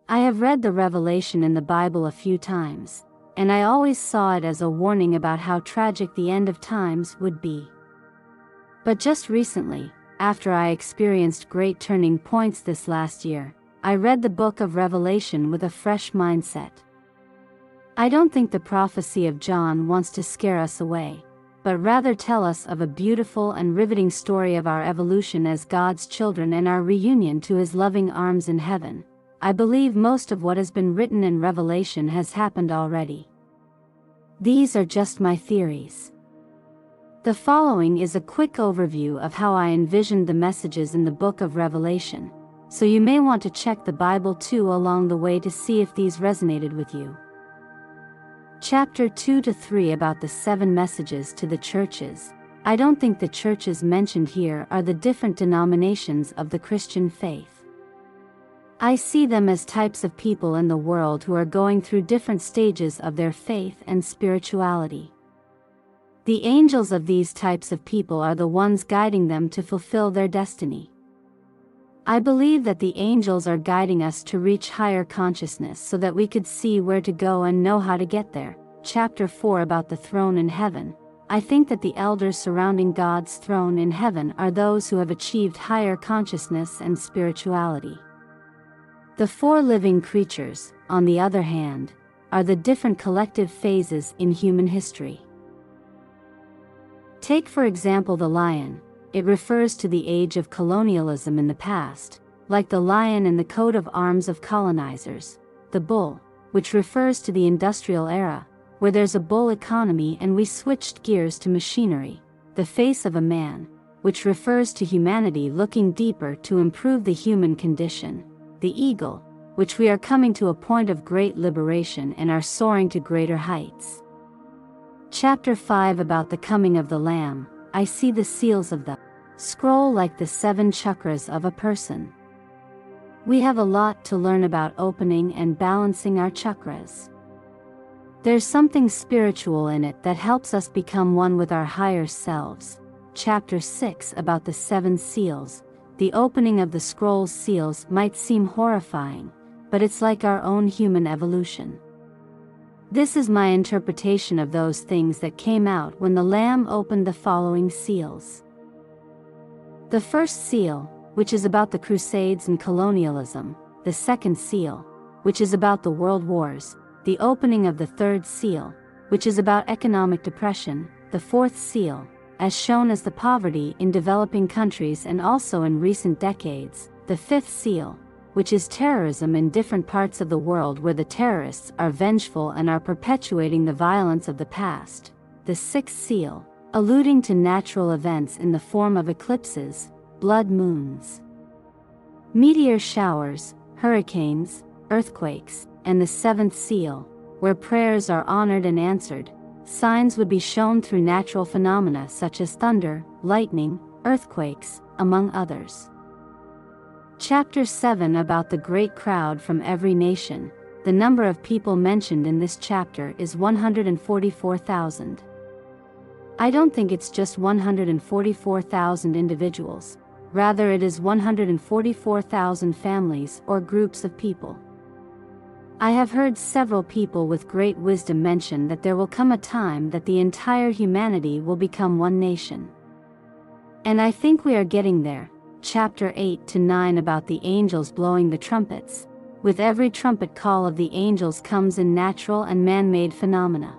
I have read the Revelation in the Bible a few times, and I always saw it as a warning about how tragic the end of times would be. But just recently, after I experienced great turning points this last year, I read the book of Revelation with a fresh mindset. I don't think the prophecy of John wants to scare us away, but rather tell us of a beautiful and riveting story of our evolution as God's children and our reunion to His loving arms in heaven. I believe most of what has been written in Revelation has happened already. These are just my theories. The following is a quick overview of how I envisioned the messages in the book of Revelation, so you may want to check the Bible too along the way to see if these resonated with you. Chapter 2-3 about the 7 messages to the churches. I don't think the churches mentioned here are the different denominations of the Christian faith. I see them as types of people in the world who are going through different stages of their faith and spirituality. The angels of these types of people are the ones guiding them to fulfill their destiny. I believe that the angels are guiding us to reach higher consciousness so that we could see where to go and know how to get there. Chapter 4 about the throne in heaven. I think that the elders surrounding God's throne in heaven are those who have achieved higher consciousness and spirituality. The 4 living creatures, on the other hand, are the different collective phases in human history. Take for example the lion. It refers to the age of colonialism in the past, like the lion in the coat of arms of colonizers. The bull, which refers to the industrial era, where there's a bull economy and we switched gears to machinery. The face of a man, which refers to humanity looking deeper to improve the human condition. The eagle, which we are coming to a point of great liberation and are soaring to greater heights. Chapter 5 about the coming of the Lamb. I see the seals of the scroll like the 7 chakras of a person. We have a lot to learn about opening and balancing our chakras. There's something spiritual in it that helps us become one with our higher selves. Chapter 6 about the 7 seals. The opening of the scroll's seals might seem horrifying, but it's like our own human evolution. This is my interpretation of those things that came out when the Lamb opened the following seals. The first seal, which is about the Crusades and colonialism. The second seal, which is about the World Wars. The opening of the third seal, which is about economic depression. The fourth seal, as shown as the poverty in developing countries and also in recent decades. The fifth seal, which is terrorism in different parts of the world where the terrorists are vengeful and are perpetuating the violence of the past. The sixth seal, alluding to natural events in the form of eclipses, blood moons, meteor showers, hurricanes, earthquakes, and the seventh seal, where prayers are honored and answered. Signs would be shown through natural phenomena such as thunder, lightning, earthquakes, among others. Chapter 7 about the great crowd from every nation. The number of people mentioned in this chapter is 144,000. I don't think it's just 144,000 individuals, rather it is 144,000 families or groups of people. I have heard several people with great wisdom mention that there will come a time that the entire humanity will become one nation. And I think we are getting there. Chapter 8-9 about the angels blowing the trumpets. With every trumpet call of the angels comes in natural and man-made phenomena.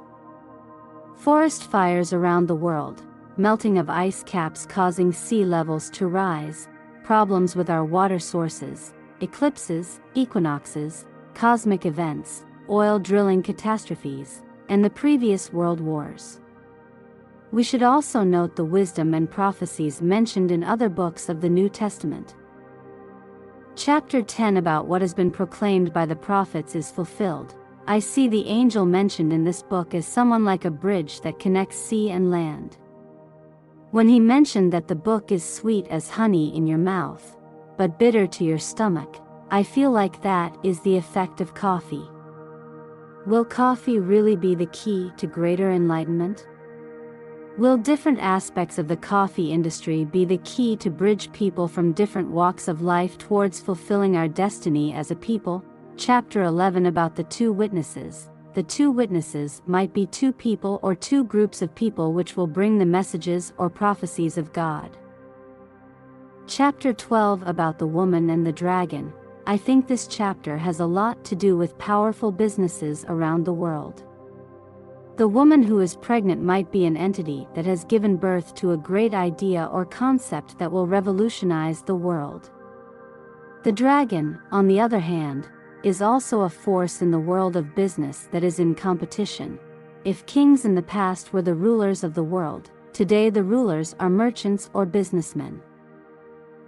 Forest fires around the world, melting of ice caps causing sea levels to rise, problems with our water sources, eclipses, equinoxes, cosmic events, oil drilling catastrophes, and the previous world wars. We should also note the wisdom and prophecies mentioned in other books of the New Testament. Chapter 10 about what has been proclaimed by the prophets is fulfilled. I see the angel mentioned in this book as someone like a bridge that connects sea and land. When he mentioned that the book is sweet as honey in your mouth, but bitter to your stomach, I feel like that is the effect of coffee. Will coffee really be the key to greater enlightenment? Will different aspects of the coffee industry be the key to bridge people from different walks of life towards fulfilling our destiny as a people? Chapter 11 about the two witnesses. The two witnesses might be two people or two groups of people which will bring the messages or prophecies of God. Chapter 12 about the woman and the dragon. I think this chapter has a lot to do with powerful businesses around the world. The woman who is pregnant might be an entity that has given birth to a great idea or concept that will revolutionize the world. The dragon, on the other hand, is also a force in the world of business that is in competition. If kings in the past were the rulers of the world, today the rulers are merchants or businessmen.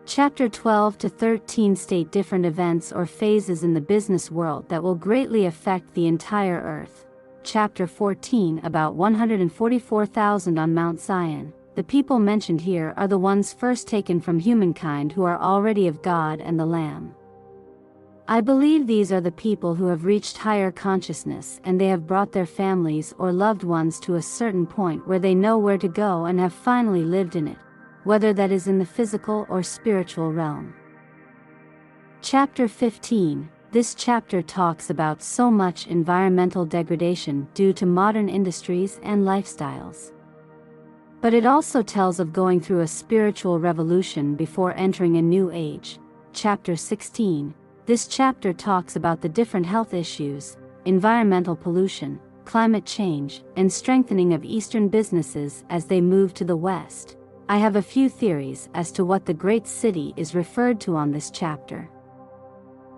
Chapter 12 to 13 state different events or phases in the business world that will greatly affect the entire earth. Chapter 14 about 144,000 on Mount Zion. The people mentioned here are the ones first taken from humankind who are already of God and the Lamb. I believe these are the people who have reached higher consciousness and they have brought their families or loved ones to a certain point where they know where to go and have finally lived in it, whether that is in the physical or spiritual realm. Chapter 15. This chapter talks about so much environmental degradation due to modern industries and lifestyles. But it also tells of going through a spiritual revolution before entering a new age. Chapter 16. This chapter talks about the different health issues, environmental pollution, climate change, and strengthening of Eastern businesses as they move to the West. I have a few theories as to what the great city is referred to on this chapter.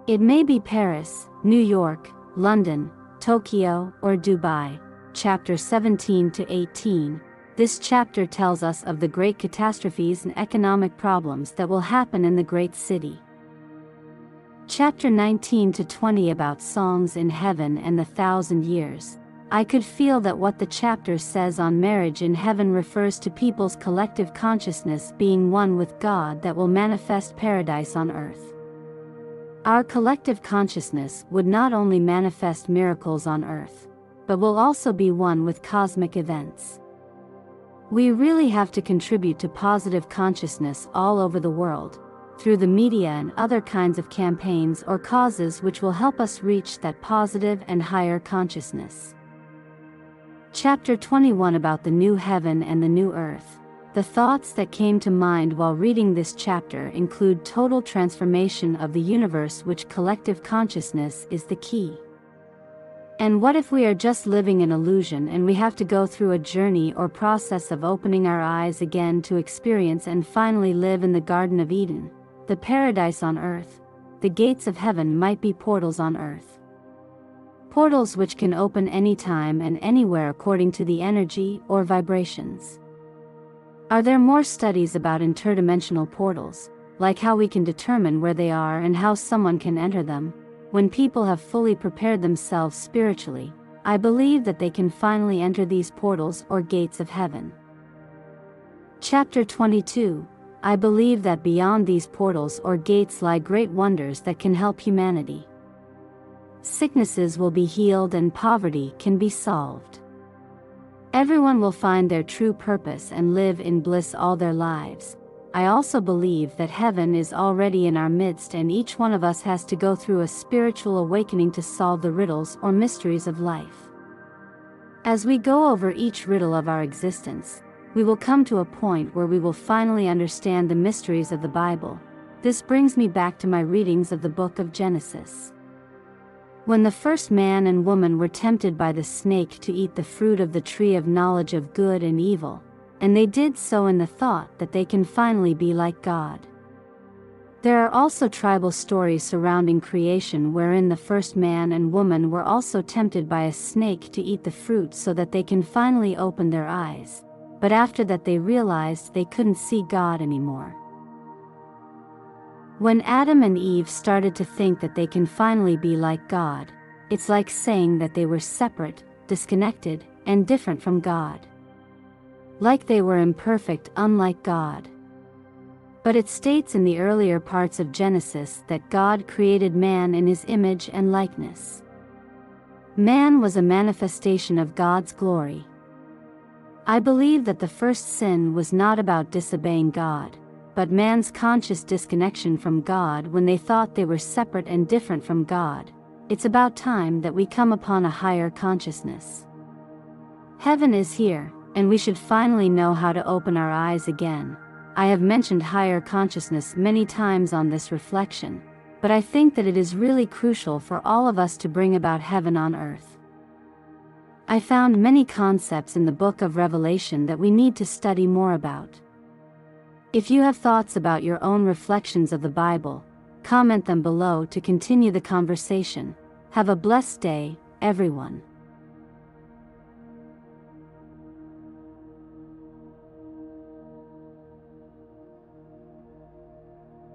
It may be Paris, New York, London, Tokyo, or Dubai. Chapter 17 to 18. This chapter tells us of the great catastrophes and economic problems that will happen in the great city. Chapter 19 to 20 about songs in heaven and the 1,000 years. I could feel that what the chapter says on marriage in heaven refers to people's collective consciousness being one with God that will manifest paradise on earth. Our collective consciousness would not only manifest miracles on earth, but will also be one with cosmic events. We really have to contribute to positive consciousness all over the world, through the media and other kinds of campaigns or causes which will help us reach that positive and higher consciousness. Chapter 21 about the new heaven and the new earth. The thoughts that came to mind while reading this chapter include total transformation of the universe, which collective consciousness is the key. And what if we are just living an illusion and we have to go through a journey or process of opening our eyes again to experience and finally live in the Garden of Eden, the paradise on earth? The gates of heaven might be portals on earth. Portals which can open anytime and anywhere according to the energy or vibrations. Are there more studies about interdimensional portals, like how we can determine where they are and how someone can enter them? When people have fully prepared themselves spiritually, I believe that they can finally enter these portals or gates of heaven. Chapter 22. I believe that beyond these portals or gates lie great wonders that can help humanity. Sicknesses will be healed and poverty can be solved. Everyone will find their true purpose and live in bliss all their lives. I also believe that heaven is already in our midst and each one of us has to go through a spiritual awakening to solve the riddles or mysteries of life. As we go over each riddle of our existence, we will come to a point where we will finally understand the mysteries of the Bible. This brings me back to my readings of the book of Genesis. When the first man and woman were tempted by the snake to eat the fruit of the tree of knowledge of good and evil, and they did so in the thought that they can finally be like God. There are also tribal stories surrounding creation wherein the first man and woman were also tempted by a snake to eat the fruit so that they can finally open their eyes, but after that they realized they couldn't see God anymore. When Adam and Eve started to think that they can finally be like God, it's like saying that they were separate, disconnected, and different from God. Like they were imperfect, unlike God. But it states in the earlier parts of Genesis that God created man in his image and likeness. Man was a manifestation of God's glory. I believe that the first sin was not about disobeying God, but man's conscious disconnection from God when they thought they were separate and different from God. It's about time that we come upon a higher consciousness. Heaven is here, and we should finally know how to open our eyes again. I have mentioned higher consciousness many times on this reflection, but I think that it is really crucial for all of us to bring about heaven on earth. I found many concepts in the book of Revelation that we need to study more about. If you have thoughts about your own reflections of the Bible, comment them below to continue the conversation. Have a blessed day, everyone.